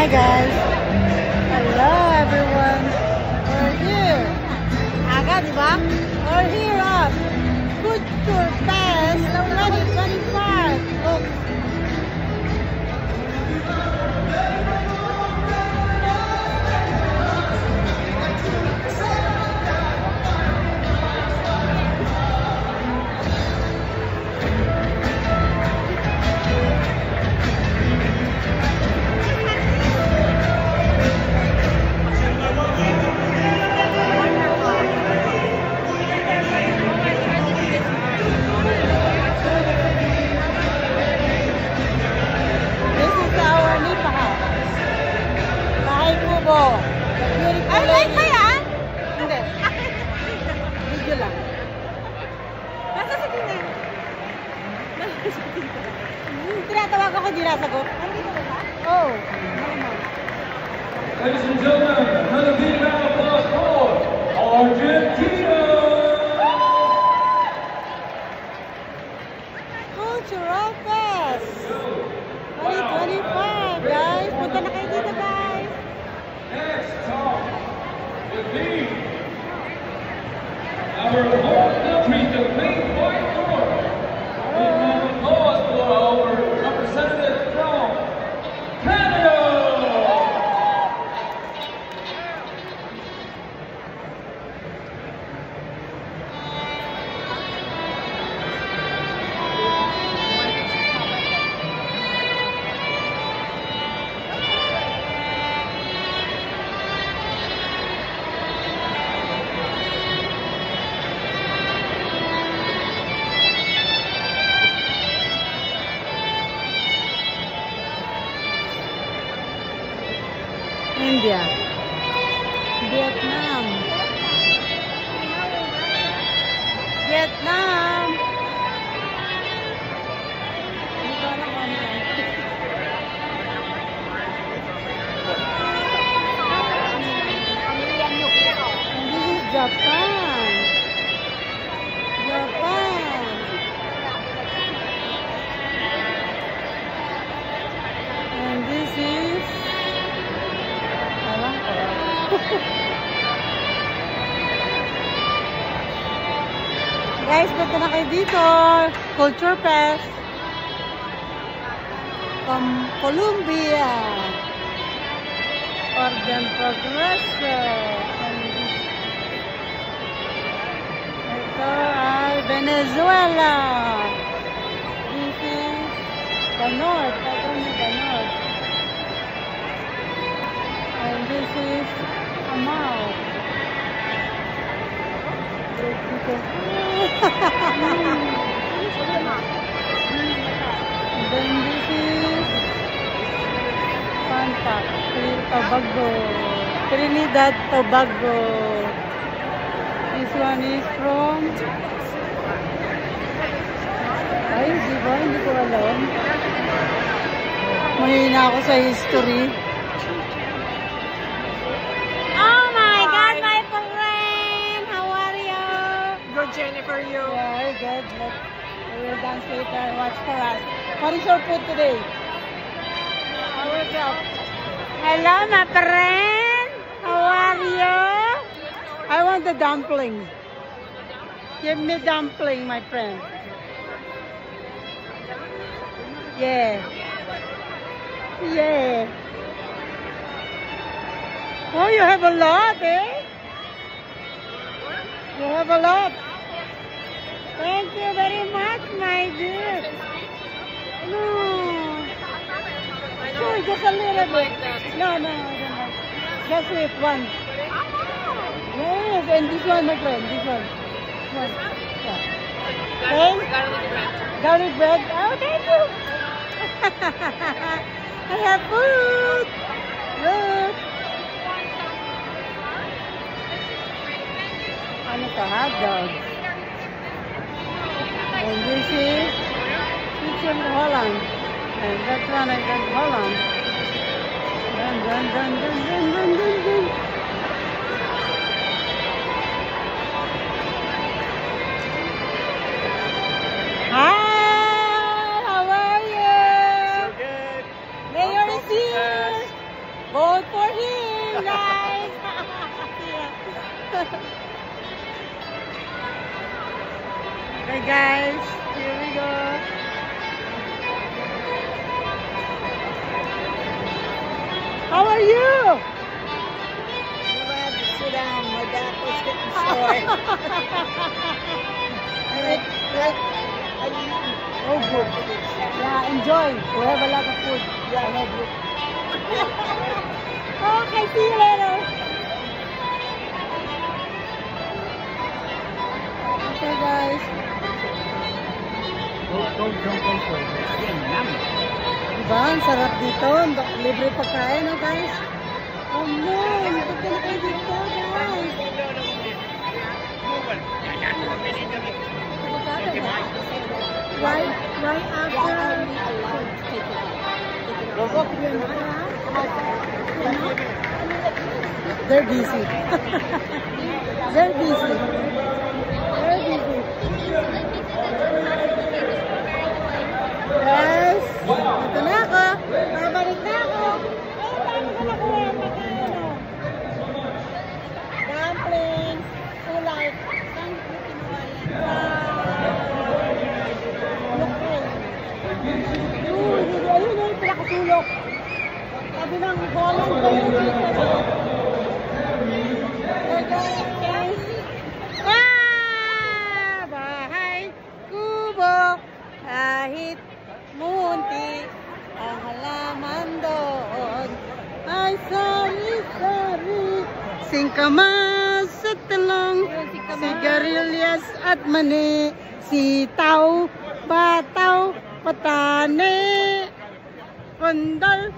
Hi guys. Hello everyone. We're here. Aga, diba? We're here at Culture Fest 2025. Look. Ay, live ba yan? Hindi. Video lang. Nasa sa tingin. Tinatawag ako, di nasagot. Nandito ba ba? Oh. Ladies and gentlemen, Filipino plus 4, Argentina! Cultural Fest 2025, guys. Punta na kayo dito, guys. Next talk will be our home country, the Great White North. We have applause for our representative from Canada. India, Vietnam, Vietnam. Hindi ko alam ano yan. And this is Japan. Japan. And this is guys, punta na kayo dito. Culture Fest from Colombia. Orden Progressive. Ito ay Venezuela. This is the North. Ito na the North. And this is Amao. Then this is Fanta, Tobago, Trinidad, Tobago. This one is from ay, di ba? Hindi ko alam. Mahina ako sa history. Jennifer, you. Yeah, very good. We will dance later. Watch for us. What is your food today? How is it? Hello, my friend. How are you? I want the dumpling. Give me dumpling, my friend. Yeah. Yeah. Oh, you have a lot, eh? You have a lot. Thank you very much, my dear. No. Sure, just a little bit. No, I don't like. Just with one. Yes, and this one, my friend. This one. This one. Yeah. Thanks. Garlic bread. Oh, thank you. I have food. Look. Ano to? Hot dogs. And this is Kitchen Holland. And that one I got Holland. Dun, dun, dun, dun, dun, dun, dun, dun. Hi! How are you? So good. Mayor is here! Vote for him, guys! Okay, guys. Here we go. How are you? I'm glad to sit down. My back was getting sore. Oh, good. Yeah, enjoy. We have a lot of food. Yeah, I love it. Okay, see you later. Okay, guys. Diba? Ang sarap dito. Libre pagkain, no, guys? Oh, no. Magpagka na kayo dito, guys. Right after... They're busy. They're busy. They're busy. Yes. Ito na ako. Babalik na ako. Ay, dami ko nakuha. Pagkain, oh. Dumplings. Kulay. Saan ko kinuha yan? Ayun, ayun, pinakasulok. Sabi ng Holland ba yun? Guys. Bahay kubo. Kahit munti ang halaman doon ay sari-sari. Singkamas at talong, sigarilyas at mani, sitaw, bataw, patane, kondal,